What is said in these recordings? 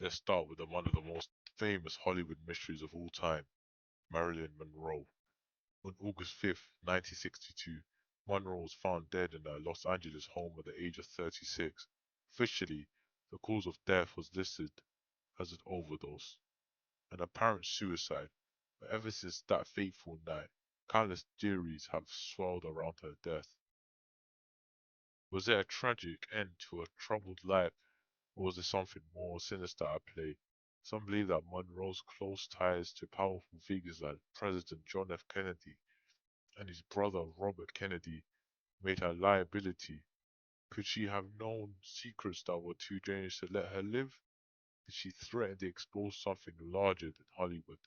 Let's start with one of the most famous Hollywood mysteries of all time, Marilyn Monroe. On August 5th, 1962, Monroe was found dead in her Los Angeles home at the age of 36. Officially, the cause of death was listed as an overdose, an apparent suicide, but ever since that fateful night, countless theories have swirled around her death. Was it a tragic end to a troubled life, or was there something more sinister at play? Some believe that Monroe's close ties to powerful figures like President John F. Kennedy and his brother Robert Kennedy made her a liability. Could she have known secrets that were too dangerous to let her live? Did she threaten to expose something larger than Hollywood?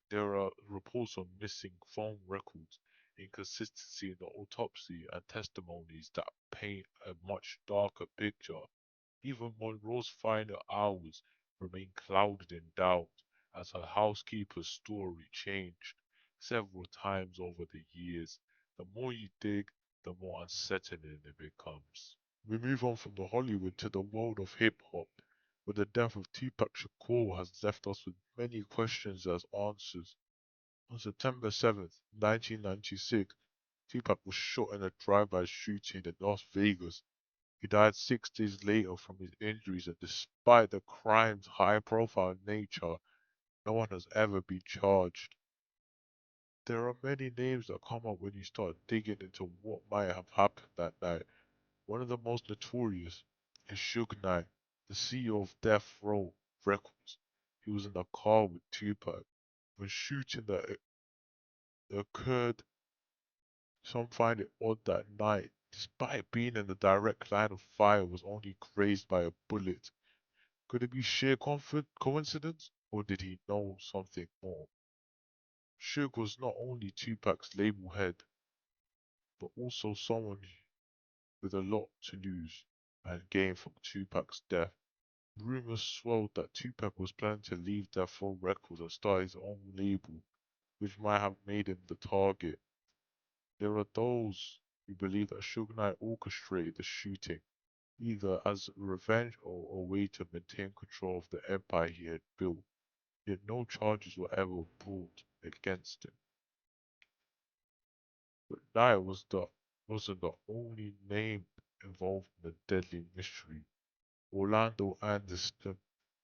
There are reports of missing phone records, inconsistency in the autopsy, and testimonies that paint a much darker picture. Even Monroe's final hours remain clouded in doubt, as her housekeeper's story changed several times over the years. The more you dig, the more unsettling it becomes. We move on from the Hollywood to the world of hip hop, where the death of Tupac Shakur has left us with many questions as answers. On September 7th, 1996, Tupac was shot in a drive-by shooting in Las Vegas. He died 6 days later from his injuries, and despite the crime's high profile nature, no one has ever been charged. There are many names that come up when you start digging into what might have happened that night. One of the most notorious is Suge Knight, the CEO of Death Row Records. He was in a car with Tupac. When shooting that occurred, some find it odd that Knight, despite being in the direct line of fire, was only grazed by a bullet. Could it be sheer coincidence, or did he know something more? Suge was not only Tupac's label head, but also someone with a lot to lose and gain from Tupac's death. Rumors swirled that Tupac was planning to leave Death Row Records and start his own label, which might have made him the target. There are those who believe that Suge Knight orchestrated the shooting, either as revenge or a way to maintain control of the empire he had built. Yet no charges were ever brought against him. But Knight wasn't the only name involved in the deadly mystery. Orlando Anderson,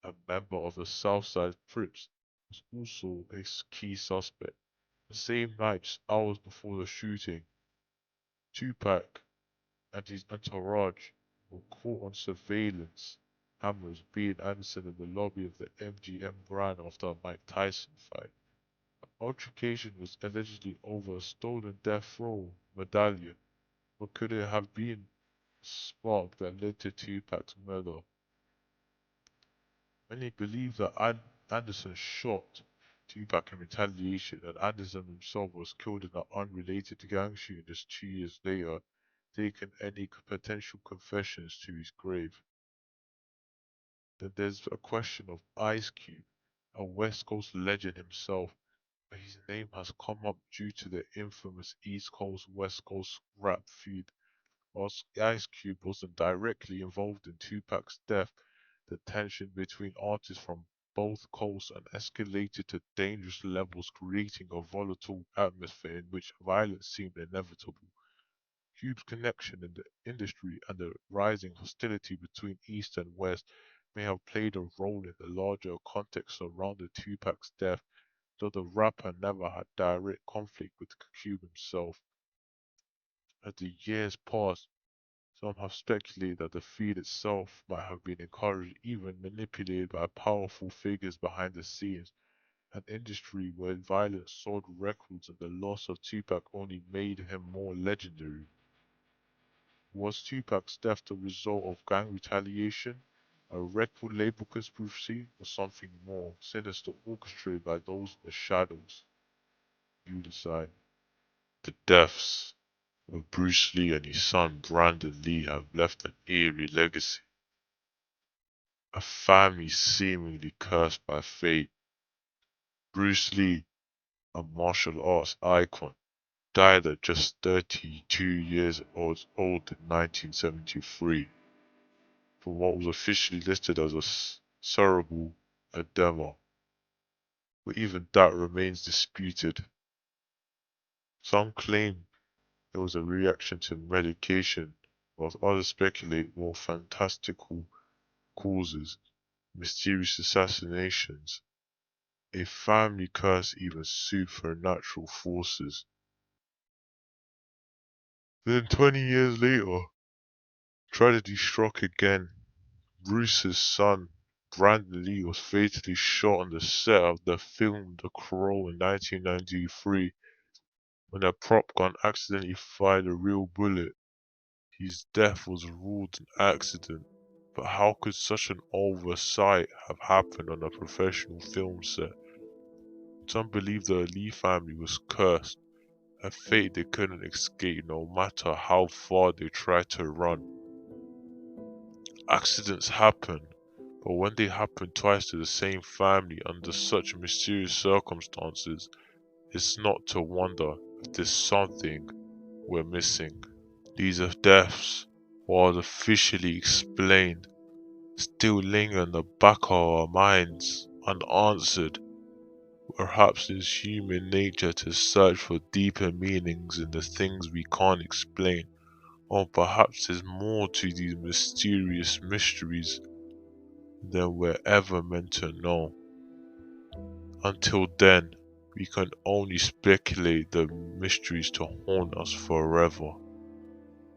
a member of the Southside Crips, was also a key suspect. The same night, just hours before the shooting, Tupac and his entourage were caught on surveillance cameras being Anderson in the lobby of the MGM Grand after a Mike Tyson fight. Altercation was allegedly over a stolen Death Row medallion, but could it have been a spark that led to Tupac's murder? Many believe that Anderson shot Tupac in retaliation, and Anderson himself was killed in an unrelated gang shooting just 2 years later, taking any potential confessions to his grave. Then there's a question of Ice Cube, a West Coast legend himself, but his name has come up due to the infamous East Coast West Coast rap feud. Whilst Ice Cube wasn't directly involved in Tupac's death, the tension between artists from both coasts and escalated to dangerous levels, creating a volatile atmosphere in which violence seemed inevitable. Cube's connection in the industry and the rising hostility between East and West may have played a role in the larger context surrounding Tupac's death, though the rapper never had direct conflict with Cube himself. As the years passed, some have speculated that the feud itself might have been encouraged, even manipulated by powerful figures behind the scenes, an industry where violence sold records and the loss of Tupac only made him more legendary. Was Tupac's death the result of gang retaliation, a record label conspiracy, or something more sinister orchestrated by those in the shadows? You decide. The deaths of Bruce Lee and his son Brandon Lee have left an eerie legacy. A family seemingly cursed by fate. Bruce Lee, a martial arts icon, died at just 32 years old in 1973 for what was officially listed as cerebral edema, but even that remains disputed. Some claim it was a reaction to medication, whilst others speculate more fantastical causes, mysterious assassinations, a family curse, even supernatural forces. Then 20 years later, tragedy struck again. Bruce's son, Brandon Lee, was fatally shot on the set of the film The Crow in 1993 when a prop gun accidentally fired a real bullet. His death was ruled an accident, but how could such an oversight have happened on a professional film set? Some believe the Lee family was cursed, a fate they couldn't escape no matter how far they tried to run. Accidents happen, but when they happen twice to the same family under such mysterious circumstances, it's not to wonder if there's something we're missing. These are deaths, while officially explained, still linger in the back of our minds, unanswered. Perhaps it's human nature to search for deeper meanings in the things we can't explain, or perhaps there's more to these mysterious mysteries than we're ever meant to know. Until then, we can only speculate the mysteries to haunt us forever.